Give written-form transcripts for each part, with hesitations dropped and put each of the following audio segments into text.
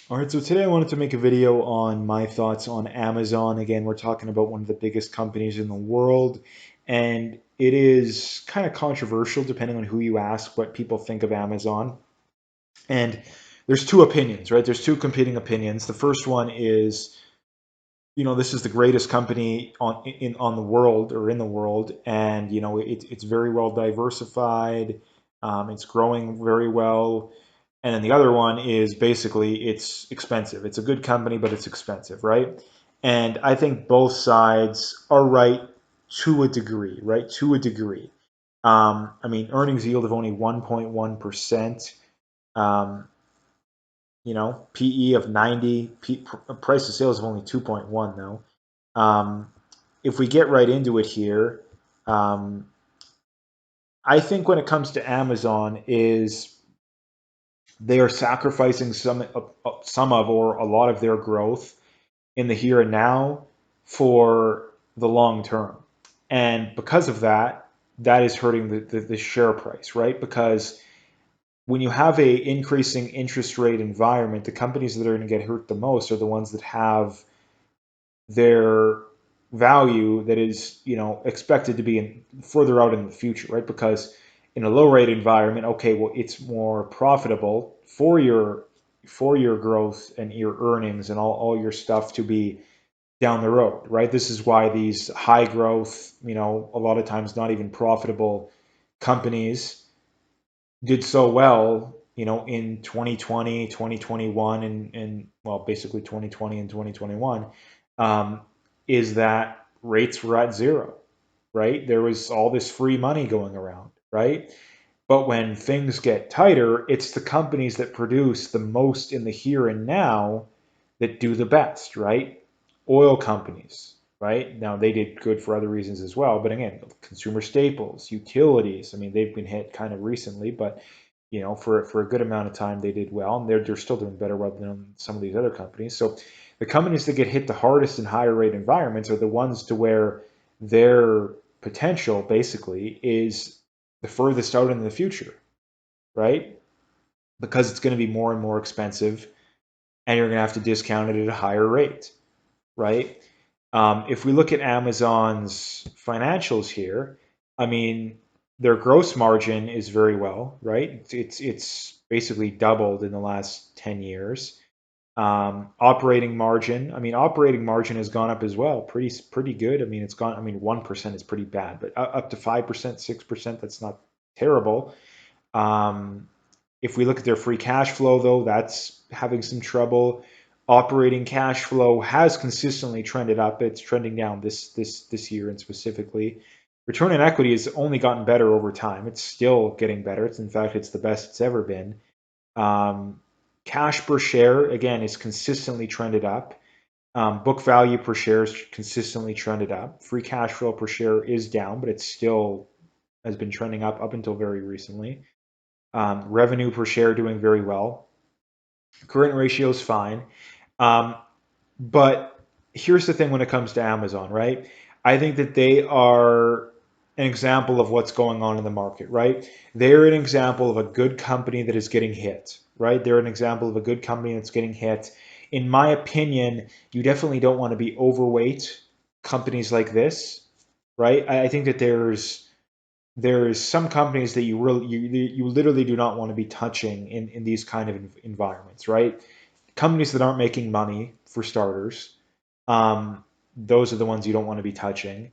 All right, so today I wanted to make a video on my thoughts on Amazon. Again, we're talking about one of the biggest companies in the world, and it is kind of controversial depending on who you ask what people think of Amazon. And there's two opinions, right? There's two competing opinions. The first one is, this is the greatest company on the world or in the world, and it's very well diversified. It's growing very well. And then the other one is basically it's expensive. It's a good company, but it's expensive, right? And I think both sides are right to a degree, right? To a degree. I mean, earnings yield of only 1.1%. Um, PE of 90, price to sales of only 2.1 though. If we get right into it here, um, I think when it comes to Amazon is they are sacrificing some of or a lot of their growth in the here and now for the long term. And because of that, that is hurting the share price, right? Because when you have a increasing interest rate environment, the companies that are going to get hurt the most are the ones that have their value that is, expected to be further out in the future, right? Because in a low rate environment, okay, well, it's more profitable for your growth and your earnings and all your stuff to be down the road, right? This is why these high growth, a lot of times not even profitable companies did so well, in 2020, 2021, and well, basically 2020 and 2021, um, is that rates were at zero, right? There was all this free money going around, right? But when things get tighter, it's the companies that produce the most in the here and now that do the best, right? Oil companies, right? Now they did good for other reasons as well, but again, consumer staples, utilities. I mean, they've been hit kind of recently, but for a good amount of time they did well, and they're still doing better than some of these other companies. So the companies that get hit the hardest in higher rate environments are the ones to where their potential basically is the furthest out in the future, right? Because it's going to be more and more expensive, and you're going to have to discount it at a higher rate, right? If we look at Amazon's financials here, I mean, their gross margin is very well, right? It's basically doubled in the last 10 years. Operating margin has gone up as well, pretty good. I mean, it's gone. I mean, 1% is pretty bad, but up to 5%, 6%, that's not terrible. Um, if we look at their free cash flow, though, that's having some trouble. Operating cash flow has consistently trended up. It's trending down this year and specifically. Return on equity has only gotten better over time. It's still getting better. In fact, it's the best it's ever been. Um, Cash per share again is consistently trended up. Book value per share is consistently trended up. Free cash flow per share is down, but it still has been trending up until very recently. Revenue per share doing very well. Current ratio is fine. Um, but here's the thing when it comes to Amazon, right? I think that they are an example of what's going on in the market, right? They're an example of a good company that is getting hit, right? They're an example of a good company that's getting hit. In my opinion, you definitely don't want to be overweight companies like this, right? I think that there's some companies that you literally do not want to be touching in these kind of environments, right? Companies that aren't making money for starters, those are the ones you don't want to be touching.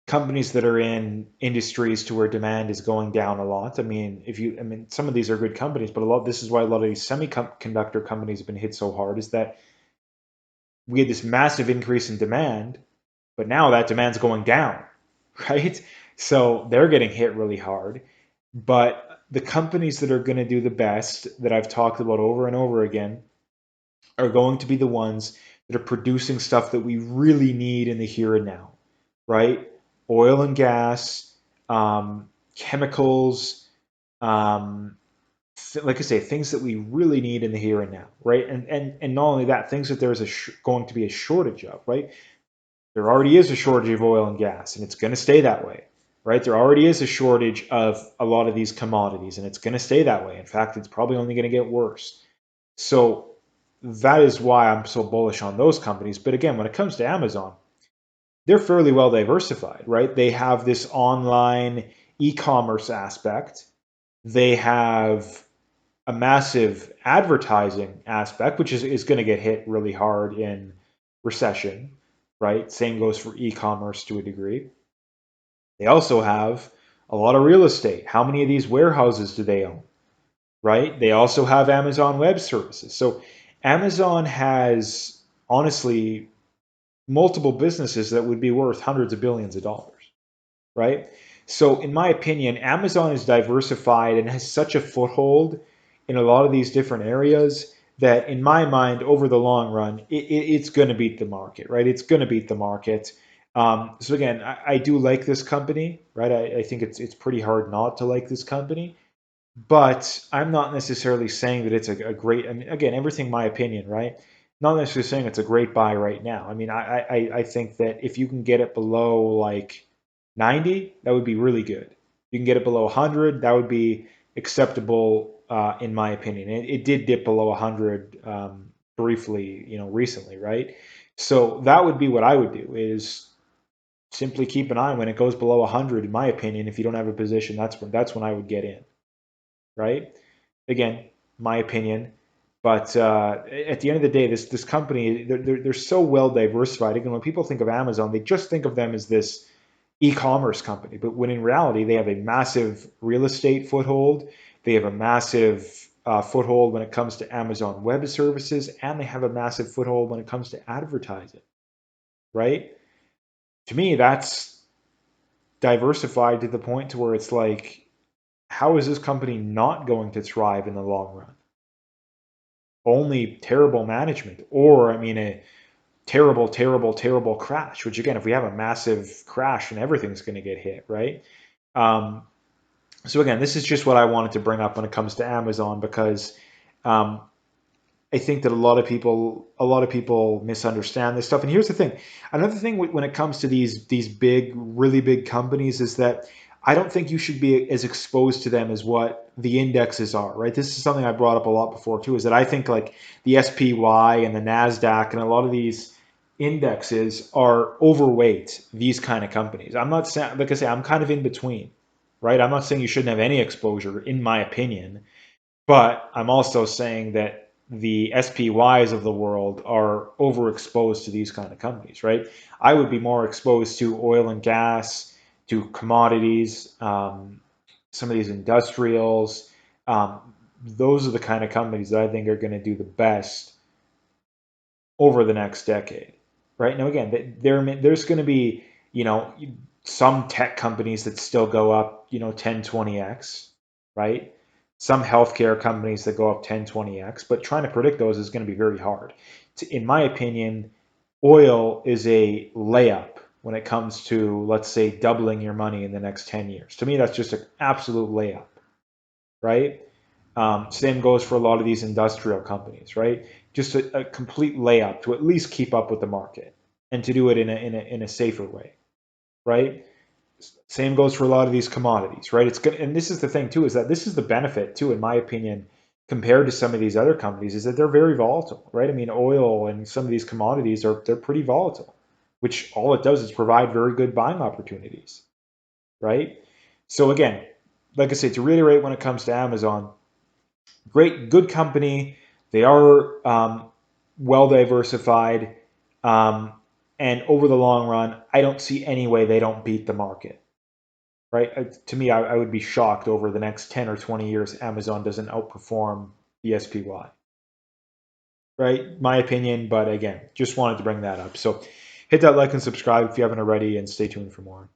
Companies that are in industries to where demand is going down a lot. I mean, some of these are good companies, but this is why a lot of these semiconductor companies have been hit so hard is that we had this massive increase in demand, but now that demand's going down, right? So they're getting hit really hard. But the companies that are going to do the best that I've talked about over and over again are going to be the ones that are producing stuff that we really need in the here and now, right? Oil and gas, chemicals, um, like I say, things that we really need in the here and now, right? And not only that, things that there's going to be a shortage of, right? There already is a shortage of oil and gas, and it's going to stay that way, right? There already is a shortage of a lot of these commodities, and it's going to stay that way. In fact, it's probably only going to get worse. So that is why I'm so bullish on those companies. But again, when it comes to Amazon, they're fairly well diversified, right? They have this online e-commerce aspect. They have a massive advertising aspect, which is going to get hit really hard in recession, right? Same goes for e-commerce to a degree. They also have a lot of real estate. How many of these warehouses do they own, right? They also have Amazon Web Services. So Amazon has honestly multiple businesses that would be worth hundreds of billions of dollars, right? So, in my opinion, Amazon is diversified and has such a foothold in a lot of these different areas that, in my mind, over the long run, it's going to beat the market, right? It's going to beat the market. So again, I do like this company, right? I think it's pretty hard not to like this company, but I'm not necessarily saying that it's a great. I mean, again, everything my opinion, right? Not necessarily saying it's a great buy right now. I mean, I think that if you can get it below like 90, that would be really good. You can get it below 100, that would be acceptable in my opinion. It did dip below 100 briefly, recently, right? So that would be what I would do is simply keep an eye when it goes below 100. In my opinion, if you don't have a position, that's when I would get in, right? Again, my opinion. But at the end of the day, this company, they're so well diversified. Again, when people think of Amazon, they just think of them as this e-commerce company, but when in reality they have a massive real estate foothold, they have a massive foothold when it comes to Amazon Web Services, and they have a massive foothold when it comes to advertising, right? To me, that's diversified to the point to where it's like, how is this company not going to thrive in the long run? Only terrible management, or I mean, a terrible, terrible, terrible crash. Which again, if we have a massive crash, and everything's going to get hit, right? Um, So again, this is just what I wanted to bring up when it comes to Amazon because um, I think that a lot of people misunderstand this stuff. And here's the thing: another thing when it comes to these big, really big companies is that I don't think you should be as exposed to them as what the indexes are. Right? This is something I brought up a lot before too. Is that I think like the SPY and the Nasdaq and a lot of these indexes are overweight these kind of companies. I'm not saying, like I say, I'm kind of in between, right? I'm not saying you shouldn't have any exposure, in my opinion, but I'm also saying that the SPYs of the world are overexposed to these kind of companies, right? I would be more exposed to oil and gas, to commodities, some of these industrials. Um, those are the kind of companies that I think are going to do the best over the next decade, right? Now, again, there's going to be, some tech companies that still go up, 10, 20x, right? Some healthcare companies that go up 10, 20x, but trying to predict those is going to be very hard. In my opinion, oil is a layup when it comes to, let's say, doubling your money in the next 10 years. To me, that's just an absolute layup, right? Same goes for a lot of these industrial companies, right? Just a complete layup to at least keep up with the market and to do it in a safer way, right? Same goes for a lot of these commodities, right? It's good, and this is the thing too, is that this is the benefit too, in my opinion, compared to some of these other companies, is that they're very volatile, right? I mean, oil and some of these commodities they're pretty volatile, which all it does is provide very good buying opportunities, right? So again, like I say, to reiterate, when it comes to Amazon, great, good company. They are well diversified. Um, and over the long run, I don't see any way they don't beat the market, right? To me, I would be shocked over the next 10 or 20 years, Amazon doesn't outperform the SPY, right? My opinion, but again, just wanted to bring that up. So hit that like and subscribe if you haven't already, and stay tuned for more.